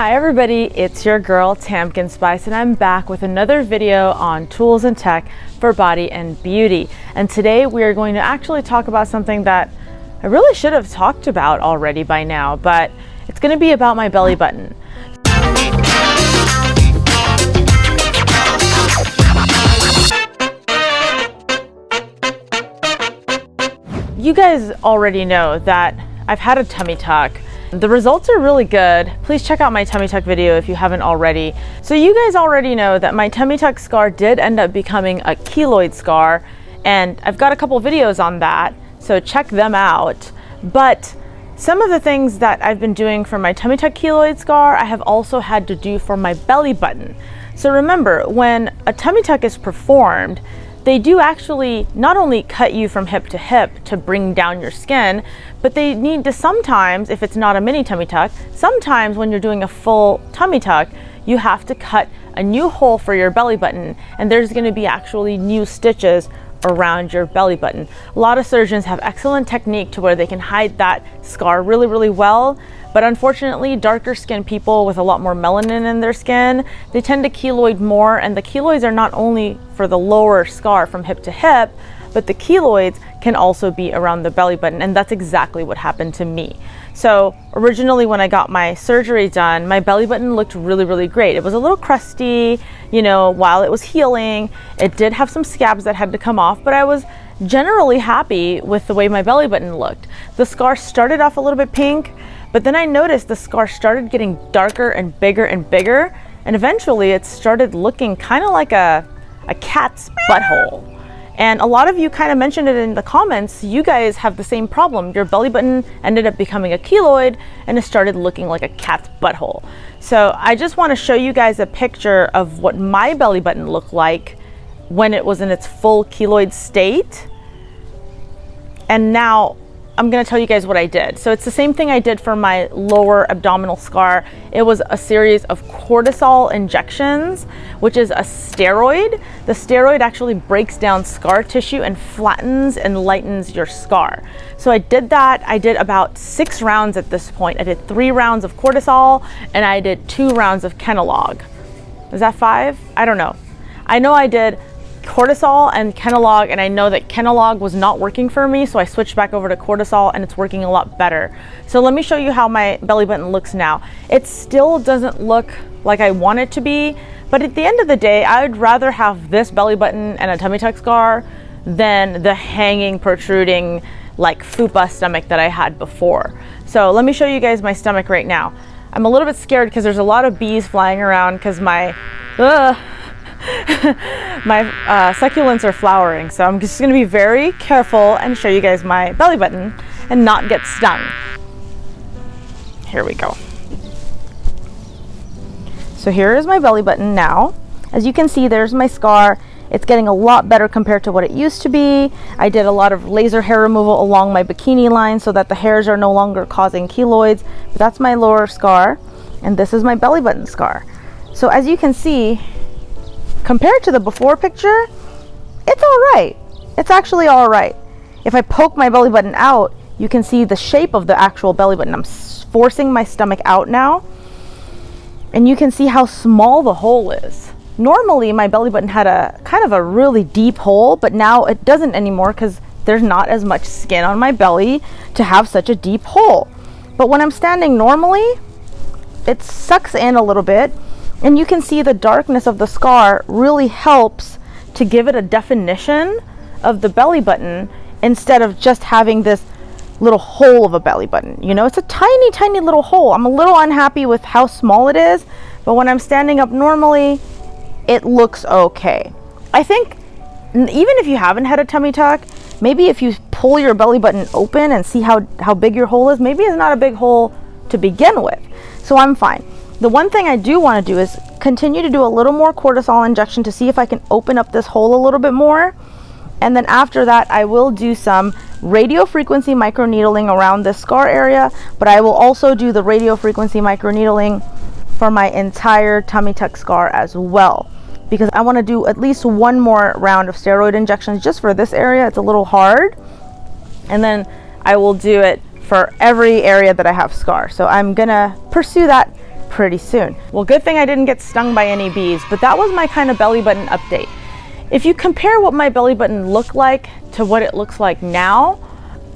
Hi everybody, it's your girl Tamkin Spice and I'm back with another video on tools and tech for body and beauty. And today we are going to actually talk about something that I really should have talked about already by now, but it's going to be about my belly button. You guys already know that I've had a tummy tuck. The results are really good. Please check out my tummy tuck video if you haven't already. So you guys already know that my tummy tuck scar did end up becoming a keloid scar, and I've got a couple videos on that, so check them out. But some of the things that I've been doing for my tummy tuck keloid scar, I have also had to do for my belly button. So remember, when a tummy tuck is performed, they do actually not only cut you from hip to hip to bring down your skin, but they need to sometimes, if it's not a mini tummy tuck, sometimes when you're doing a full tummy tuck, you have to cut a new hole for your belly button, and there's going to be actually new stitches around your belly button. A lot of surgeons have excellent technique to where they can hide that scar really, really well. But unfortunately, darker skinned people with a lot more melanin in their skin, they tend to keloid more, and the keloids are not only for the lower scar from hip to hip, but the keloids can also be around the belly button, and that's exactly what happened to me. So originally when I got my surgery done, my belly button looked really, really great. It was a little crusty, you know, while it was healing. It did have some scabs that had to come off, but I was generally happy with the way my belly button looked. The scar started off a little bit pink, but then I noticed the scar started getting darker and bigger, and eventually it started looking kind of like a cat's butthole. And a lot of you kind of mentioned it in the comments. You guys have the same problem. Your belly button ended up becoming a keloid and it started looking like a cat's butthole. So I just want to show you guys a picture of what my belly button looked like when it was in its full keloid state. And now I'm going to tell you guys what I did. So it's the same thing I did for my lower abdominal scar. It was a series of cortisol injections, which is a steroid. The steroid actually breaks down scar tissue and flattens and lightens your scar. So I did that. I did about 6 rounds at this point. I did 3 rounds of cortisol and I did 2 rounds of Kenalog. Is that 5? I don't know. I know I did cortisol and Kenalog, and I know that Kenalog was not working for me, so I switched back over to cortisol and it's working a lot better. So let me show you how my belly button looks now. It still doesn't look like I want it to be, but at the end of the day, I would rather have this belly button and a tummy tuck scar than the hanging, protruding, like fupa stomach that I had before. So let me show you guys my stomach right now. I'm a little bit scared because there's a lot of bees flying around because my succulents are flowering, so I'm just going to be very careful and show you guys my belly button and not get stung. Here we go. So here is my belly button now. As you can see, there's my scar. It's getting a lot better compared to what it used to be. I did a lot of laser hair removal along my bikini line so that the hairs are no longer causing keloids. But that's my lower scar, and this is my belly button scar. So as you can see, compared to the before picture, it's all right. It's actually all right. If I poke my belly button out, you can see the shape of the actual belly button. I'm forcing my stomach out now, and you can see how small the hole is. Normally, my belly button had a kind of a really deep hole, but now it doesn't anymore because there's not as much skin on my belly to have such a deep hole. But when I'm standing normally, it sucks in a little bit. And you can see the darkness of the scar really helps to give it a definition of the belly button instead of just having this little hole of a belly button. You know, it's a tiny, tiny little hole. I'm a little unhappy with how small it is, but when I'm standing up normally, it looks okay. I think even if you haven't had a tummy tuck, maybe if you pull your belly button open and see how big your hole is, maybe it's not a big hole to begin with. So I'm fine. The one thing I do want to do is continue to do a little more cortisol injection to see if I can open up this hole a little bit more. And then after that, I will do some radio frequency microneedling around this scar area, but I will also do the radio frequency microneedling for my entire tummy tuck scar as well, because I want to do at least 1 more round of steroid injections just for this area. It's a little hard. And then I will do it for every area that I have scar. So I'm gonna pursue that pretty soon. Well, good thing I didn't get stung by any bees, but that was my kind of belly button update. If you compare what my belly button looked like to what it looks like now,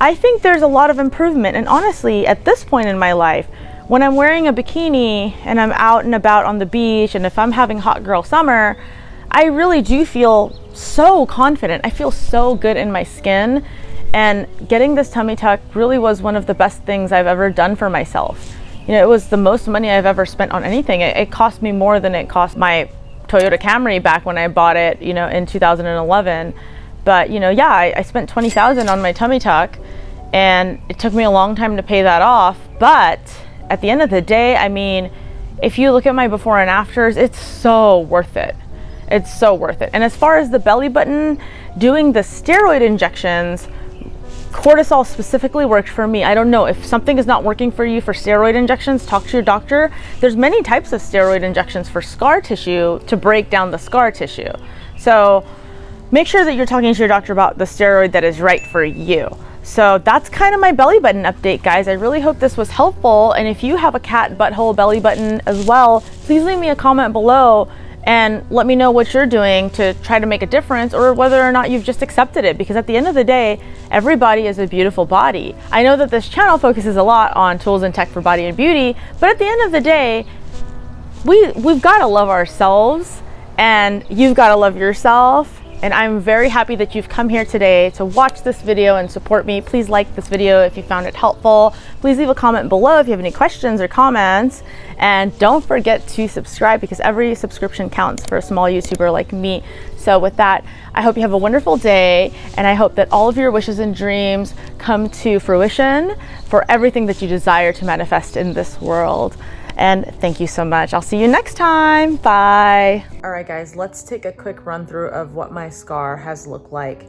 I think there's a lot of improvement. And honestly, at this point in my life, when I'm wearing a bikini and I'm out and about on the beach, and if I'm having hot girl summer, I really do feel so confident. I feel so good in my skin, and getting this tummy tuck really was one of the best things I've ever done for myself. You know, it was the most money I've ever spent on anything. It cost me more than it cost my Toyota Camry back when I bought it, you know, in 2011. But, you know, yeah, I spent $20,000 on my tummy tuck, and it took me a long time to pay that off. But at the end of the day, I mean, if you look at my before and afters, it's so worth it. It's so worth it. And as far as the belly button, doing the steroid injections, cortisol specifically worked for me. I don't know if something is not working for you for steroid injections, talk to your doctor. There's many types of steroid injections for scar tissue to break down the scar tissue. So make sure that you're talking to your doctor about the steroid that is right for you. So that's kind of my belly button update, guys. I really hope this was helpful. And if you have a cat butthole belly button as well, please leave me a comment below and let me know what you're doing to try to make a difference, or whether or not you've just accepted it, because at the end of the day, everybody is a beautiful body. I know that this channel focuses a lot on tools and tech for body and beauty, but at the end of the day, we've got to love ourselves, and you've got to love yourself. And I'm very happy that you've come here today to watch this video and support me. Please like this video if you found it helpful. Please leave a comment below if you have any questions or comments. And don't forget to subscribe, because every subscription counts for a small YouTuber like me. So with that, I hope you have a wonderful day, and I hope that all of your wishes and dreams come to fruition for everything that you desire to manifest in this world. And thank you so much. I'll see you next time. Bye. All right, guys, let's take a quick run through of what my scar has looked like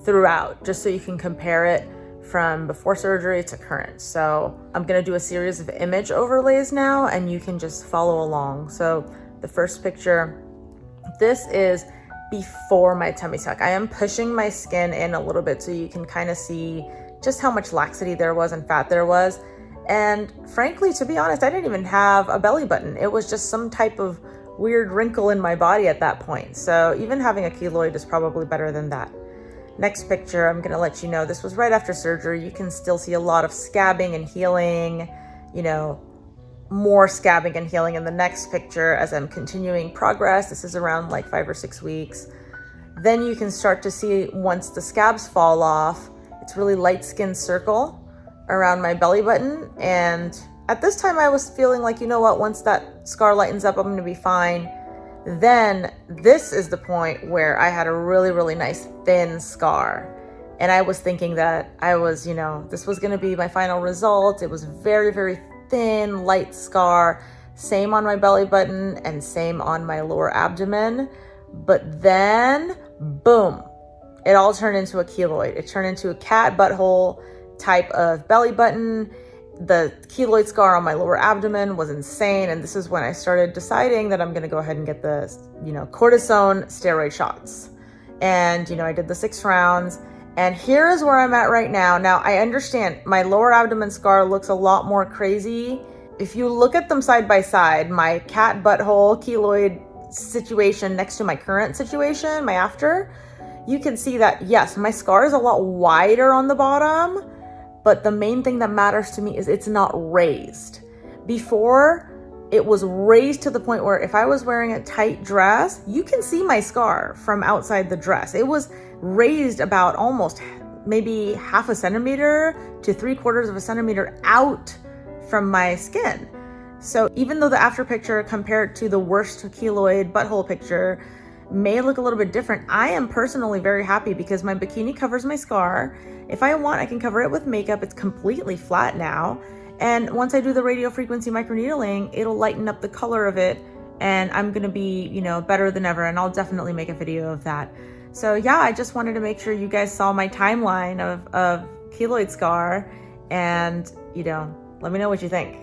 throughout, just so you can compare it from before surgery to current. So I'm gonna do a series of image overlays now, and you can just follow along. So the first picture, this is before my tummy tuck. I am pushing my skin in a little bit so you can kind of see just how much laxity there was and fat there was. And frankly, to be honest, I didn't even have a belly button. It was just some type of weird wrinkle in my body at that point. So even having a keloid is probably better than that. Next picture, I'm gonna let you know, this was right after surgery. You can still see a lot of scabbing and healing, you know, more scabbing and healing in the next picture as I'm continuing progress. This is around like 5 or 6 weeks. Then you can start to see, once the scabs fall off, it's really light skin circle around my belly button. And at this time I was feeling like, you know what, once that scar lightens up, I'm gonna be fine. Then this is the point where I had a really, really nice thin scar. And I was thinking that I was, you know, this was gonna be my final result. It was very, very thin, light scar, same on my belly button and same on my lower abdomen. But then, boom, it all turned into a keloid. It turned into a cat butthole type of belly button. The keloid scar on my lower abdomen was insane. And this is when I started deciding that I'm going to go ahead and get the, you know, cortisone steroid shots. And, you know, I did the 6 rounds, and here is where I'm at right now. Now, I understand my lower abdomen scar looks a lot more crazy. If you look at them side by side, my cat butthole keloid situation next to my current situation, my after, you can see that, yes, my scar is a lot wider on the bottom. But the main thing that matters to me is it's not raised. Before, it was raised to the point where if I was wearing a tight dress, you can see my scar from outside the dress. It was raised about almost maybe 1/2 centimeter to 3/4 of a centimeter out from my skin. So even though the after picture compared to the worst keloid butthole picture may look a little bit different, I am personally very happy because my bikini covers my scar. If I want, I can cover it with makeup. It's completely flat now. And once I do the radio frequency microneedling, it'll lighten up the color of it, and I'm gonna be, you know, better than ever. And I'll definitely make a video of that. So yeah, I just wanted to make sure you guys saw my timeline of keloid scar, and, you know, let me know what you think.